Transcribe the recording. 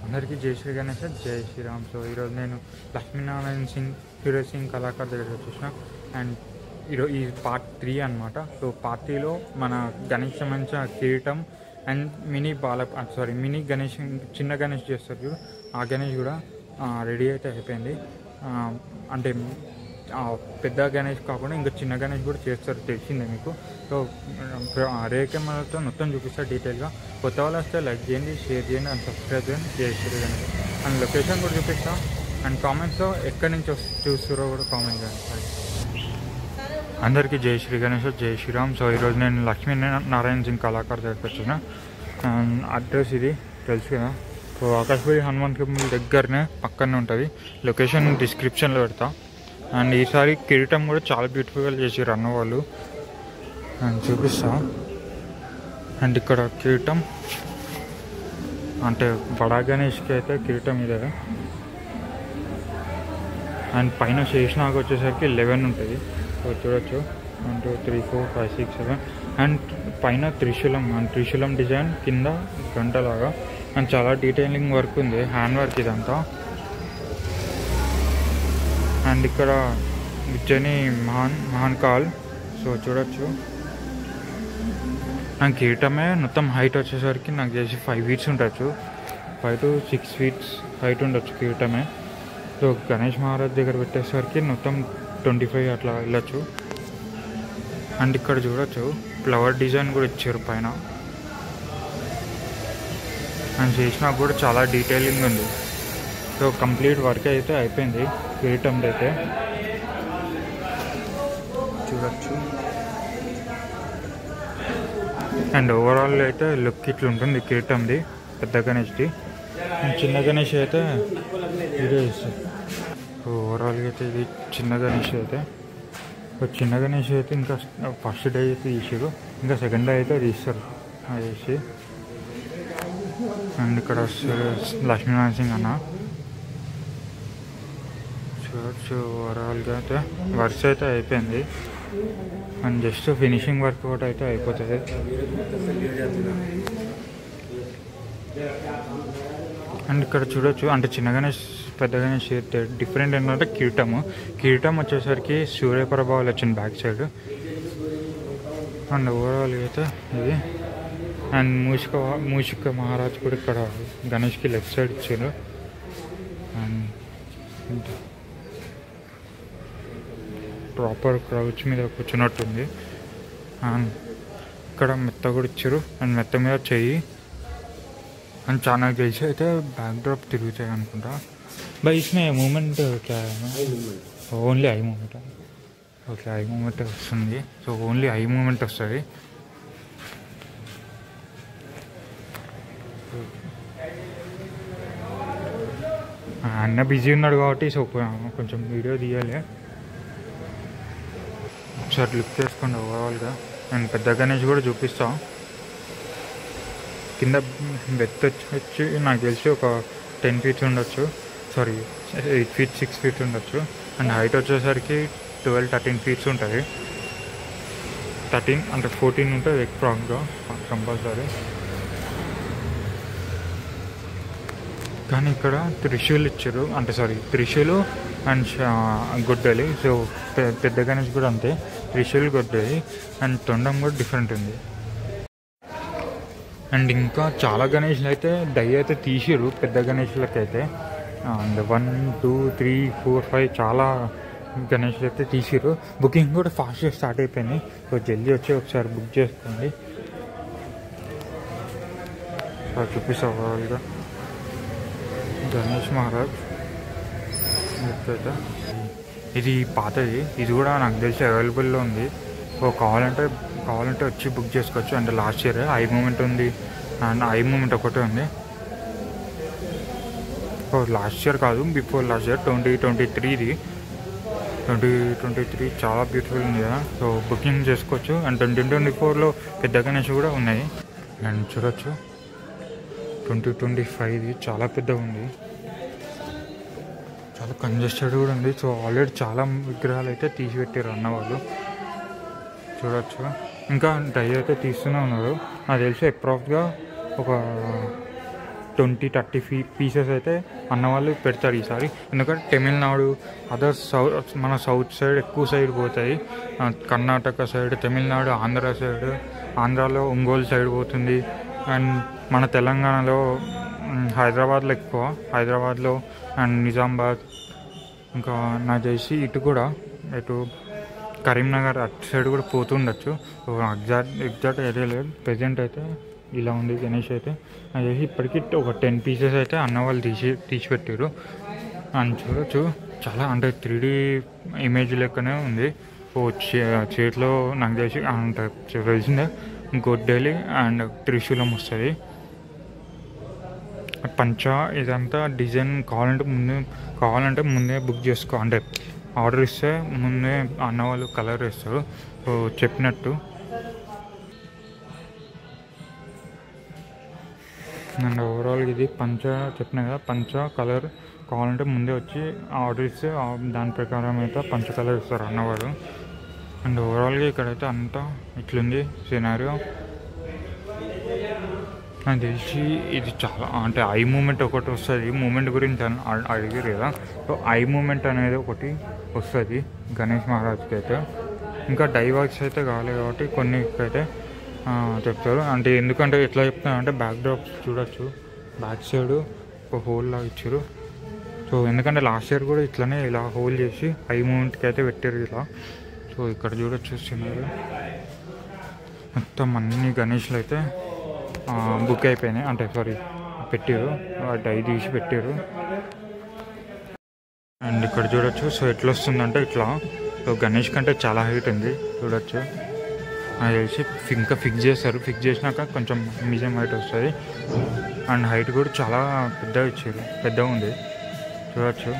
అందరికీ జై శ్రీ గణేష్, జై శ్రీరామ్. సో ఈరోజు నేను లక్ష్మీనారాయణ సింగ్ ఫిరోజ్ సింగ్ కళాకార్ దగ్గరికి వచ్చేసిన. అండ్ ఈరోజు ఈ పార్ట్ 3 అనమాట. సో పార్ట్ 3లో మన గణేష్ సంబంధించిన కిరీటం అండ్ మినీ గణేష్, చిన్న గణేష్ చేస్తారు చూడు, ఆ గణేష్ కూడా రెడీ అయితే అయిపోయింది. అంటే పెద్ద గణేష్ కాకుండా ఇంకా చిన్న గణేష్ కూడా చేస్తారు, తెలిసిందే మీకు. సో రే కెమెరాతో మొత్తం చూపిస్తారు డీటెయిల్గా. కొత్త వాళ్ళు వస్తే లైక్ చేయండి, షేర్ చేయండి అండ్ సబ్స్క్రైబ్ చేయండి. జై శ్రీ గణేష్. అండ్ లొకేషన్ కూడా చూపిస్తాం. అండ్ కామెంట్స్లో ఎక్కడి నుంచి చూస్తారో కూడా కామెంట్ చేయండి. అందరికీ జై శ్రీ గణేష్, జై శ్రీరామ్. సో ఈరోజు నేను లక్ష్మీనారాయణ సింగ్ కళాకార్ దగ్గరికి వచ్చిన. అండ్ అడ్రస్ ఇది తెలుసు కదా. సో ఆకాశవాణి హనుమంత్ టెంపుల్ దగ్గరనే పక్కనే ఉంటుంది. లొకేషన్ డిస్క్రిప్షన్లో పెడతా. అండ్ ఈసారి కిరీటం కూడా చాలా బ్యూటిఫుల్గా చేసారు అన్న వాళ్ళు, అండ్ చూపిస్తా. అండ్ ఇక్కడ కిరీటం అంటే బడా గణేష్కి అయితే కిరీటం ఇదే. అండ్ పైన శేషనాగ్ వచ్చేసరికి 11 ఉంటుంది. సో చూడొచ్చు 1 2 3 4 5 6 7. అండ్ పైన త్రిశూలం డిజైన్, కింద గంటలాగా. అండ్ చాలా డీటెయిలింగ్ వర్క్ ఉంది, హ్యాండ్ వర్క్ ఇదంతా. అండ్ ఇక్కడ ఉజ్జయిని మహాకాల్. సో చూడొచ్చు. నాకు కిరీటమే మొత్తం హైట్ వచ్చేసరికి నాకు చేసి 5 feet ఉండొచ్చు, 5 to 6 feet హైట్ ఉండొచ్చు కిరీటమే. సో గణేష్ మహారాజ్ దగ్గర పెట్టేసరికి మొత్తం 25 అట్లా వెళ్ళచ్చు. అండ్ ఇక్కడ చూడొచ్చు ఫ్లవర్ డిజైన్ కూడా ఇచ్చారు పైన. అండ్ చేసినా కూడా చాలా డీటెయిలింగ్ ఉంది. సో కంప్లీట్ వర్క్ అయితే అయిపోయింది కిరీటంది అయితే, చూడొచ్చు. అండ్ ఓవరాల్ అయితే లుక్ ఇట్లా ఉంటుంది కిరీటంది, పెద్ద గణేష్ది. చిన్న గణేష్ అయితే వీడియో ఇస్తుంది. ఓవరాల్గా అయితే ఇది చిన్న గణేష్ అయితే. చిన్న గణేష్ అయితే ఇంకా ఫస్ట్ డే అయితే తీసారు, ఇంకా సెకండ్ డే అయితే తీస్తారు వేసి. అండ్ ఇక్కడ లక్ష్మీనారాయణ సింగ్ అన్న చూడొచ్చు. ఓవరాల్గా అయితే వర్క్ అయితే అయిపోయింది. అండ్ జస్ట్ ఫినిషింగ్ వర్క్ కూడా అయితే అయిపోతుంది. అండ్ ఇక్కడ చూడొచ్చు, అంటే చిన్న గణేష్ పెద్ద గణేష్ అయితే డిఫరెంట్ ఏంటంటే కిరీటం వచ్చేసరికి సూర్యప్రభావాలు వచ్చింది బ్యాక్ సైడ్. అండ్ ఓవరాల్గా అయితే ఇది. అండ్ మూషిక మహారాజ్ కూడా ఇక్కడ గణేష్కి లెఫ్ట్ సైడ్ ఇచ్చారు. అండ్ ప్రాపర్ క్రౌచ్ మీద కూర్చున్నట్టుంది. అండ్ ఇక్కడ మెత్త కూడా ఇచ్చారు. అండ్ మెత్త మీద చెయ్యి. అండ్ చాలా తెలిసి అయితే బ్యాక్ డ్రాప్ తిరుగుతాయి అనుకుంటా. भाई इसमें मूवमेंट क्या है? Only eye movement. Okay, eye movement వస్తుంది. సో ఓన్లీ ఐ మూమెంట్ వస్తుంది. అన్న బిజీ ఉన్నాడు కాబట్టి సో కొంచెం వీడియో తీయాలి. ఒకసారి లుక్ చేసుకోండి ఓవరాల్గా. అండ్ పెద్ద గణేష్ కూడా చూపిస్తాం. కింద బెత్ వచ్చి నాకు తెలిసి ఒక 10 feet ఉండొచ్చు, సారీ 8 feet 6 feet ఉండొచ్చు. అండ్ హైట్ వచ్చేసరికి 12-13 feet ఉంటుంది. 13 అంటే 14 ఉంటుంది ఎక్స్ట్రాగా కంపల్సరీ. కానీ ఇక్కడ త్రిశూల్ ఇచ్చారు, అంటే త్రిశూలు అండ్ గొడ్డలి. సో పెద్ద గణేష్ కూడా అంతే, త్రిశూల్ గొడ్డలి. అండ్ తొండం కూడా డిఫరెంట్ ఉంది. అండ్ ఇంకా చాలా గణేష్లు అయితే డై అయితే తీసిరు పెద్ద గణేష్లకి అయితే. అండ్ 1 2 3 4 5 చాలా గణేష్లు అయితే తీసిరు. బుకింగ్ కూడా ఫాస్ట్గా స్టార్ట్ అయిపోయింది. సో జల్దీ వచ్చి ఒకసారి బుక్ చేసుకోండి. చూపిస్తా ఓవరాల్గా గణేష్ మహారాజ్ అయితే. ఇది పాతది, ఇది కూడా నాకు తెలిసి అవైలబుల్లో ఉంది. సో కావాలంటే వచ్చి బుక్ చేసుకోవచ్చు. అంటే లాస్ట్ ఇయర్ ఐ మూమెంట్ ఉంది, అండ్ ఐ మూమెంట్ ఒకటే ఉంది. సో లాస్ట్ ఇయర్ కాదు, బిఫోర్ లాస్ట్ ఇయర్ 2023 2023 చాలా బ్యూటిఫుల్ ఉంది కదా. సో బుకింగ్ చేసుకోవచ్చు. అండ్ 2024లో పెద్ద గణేష్ కూడా ఉన్నాయి. అండ్ చూడొచ్చు 2025 చాలా పెద్దగా ఉంది, చాలా కంజెస్టెడ్ కూడా ఉంది. సో ఆల్రెడీ చాలా విగ్రహాలు అయితే తీసిపెట్టారు అన్న వాళ్ళు, చూడొచ్చు. ఇంకా డై అయితే తీస్తూనే ఉన్నారు. నాకు తెలిసి అప్రాక్స్గా ఒక 20-30 పీసెస్ అయితే అన్న వాళ్ళు పెడతారు ఈసారి. ఎందుకంటే తమిళనాడు మన సౌత్ సైడ్ ఎక్కువ సైడ్ పోతాయి. కర్ణాటక సైడ్, తమిళనాడు, ఆంధ్ర సైడ్, ఆంధ్రాలో ఒంగోలు సైడ్ పోతుంది. అండ్ మన తెలంగాణలో హైదరాబాద్లో ఎక్కువ, హైదరాబాద్లో అండ్ నిజామాబాద్, ఇంకా నాకు తెలిసి ఇటు కూడా కరీంనగర్ అటు సైడ్ కూడా పోతుండొచ్చు. ఎగ్జాక్ట్ ఐడియా లేదు. ప్రెజెంట్ అయితే ఇలా ఉంది గణేష్ అయితే. నాకు తెలిసి ఇప్పటికీ ఒక 10 పీసెస్ అయితే అన్న వాళ్ళు తీసిపెట్టారు. అని చూడొచ్చు, చాలా అంటే 3D ఇమేజ్ లెక్కనే ఉంది. చేతిలో నాకు తెలిసి అంటే తెలిసిందే గొడ్డలి అండ్ త్రిశూలం వస్తుంది. పంచ ఇదంతా డిజైన్ కావాలంటే ముందే బుక్ చేసుకో, అంటే ఆర్డర్ ఇస్తే ముందే అన్న వాళ్ళు కలర్ వేస్తారు. సో చెప్పినట్టు అండ్ ఓవరాల్గా ఇది పంచ చెప్పిన కదా, పంచ కలర్ కావాలంటే ముందే వచ్చి ఆర్డర్ ఇస్తే దాని ప్రకారం అయితే పంచ కలర్ ఇస్తారు అన్నవారు. అండ్ ఓవరాల్గా ఇక్కడైతే అంతా ఇట్లుంది సినారియో. నాకు తెలిసి ఇది చాలా అంటే ఐ మూమెంట్ ఒకటి వస్తుంది. మూమెంట్ గురించి అడిగారు కదా, సో ఐ మూమెంట్ అనేది ఒకటి వస్తుంది గణేష్ మహారాజ్కి అయితే. ఇంకా డైవాక్స్ అయితే కాలేదు కాబట్టి కొన్నికైతే చెప్తారు. అంటే ఎందుకంటే ఎట్లా చెప్తాను అంటే బ్యాక్ డ్రాప్ చూడొచ్చు, బ్యాక్ సైడ్ ఒక హోల్ లాగా ఇచ్చారు. సో ఎందుకంటే లాస్ట్ ఇయర్ కూడా ఇట్లనే ఇలా హోల్ చేసి ఐ మూమెంట్కి అయితే పెట్టారు ఇలా. సో ఇక్కడ చూడొచ్చు సినారియో మొత్తం అన్ని గణేష్లు అయితే బుక్ అయిపోయినాయి, అంటే పెట్టారు, డై తీసి పెట్టారు. అండ్ ఇక్కడ చూడొచ్చు. సో ఎట్లా వస్తుందంటే ఇట్లా, సో గణేష్ కంటే చాలా హైట్ ఉంది చూడొచ్చు. అది తెలిసి ఇంకా ఫిక్స్ చేస్తారు, ఫిక్స్ చేసినాక కొంచెం మీడియం హైట్ వస్తుంది. అండ్ హైట్ కూడా చాలా పెద్దగా ఇచ్చారు, పెద్దగా ఉంది చూడొచ్చు.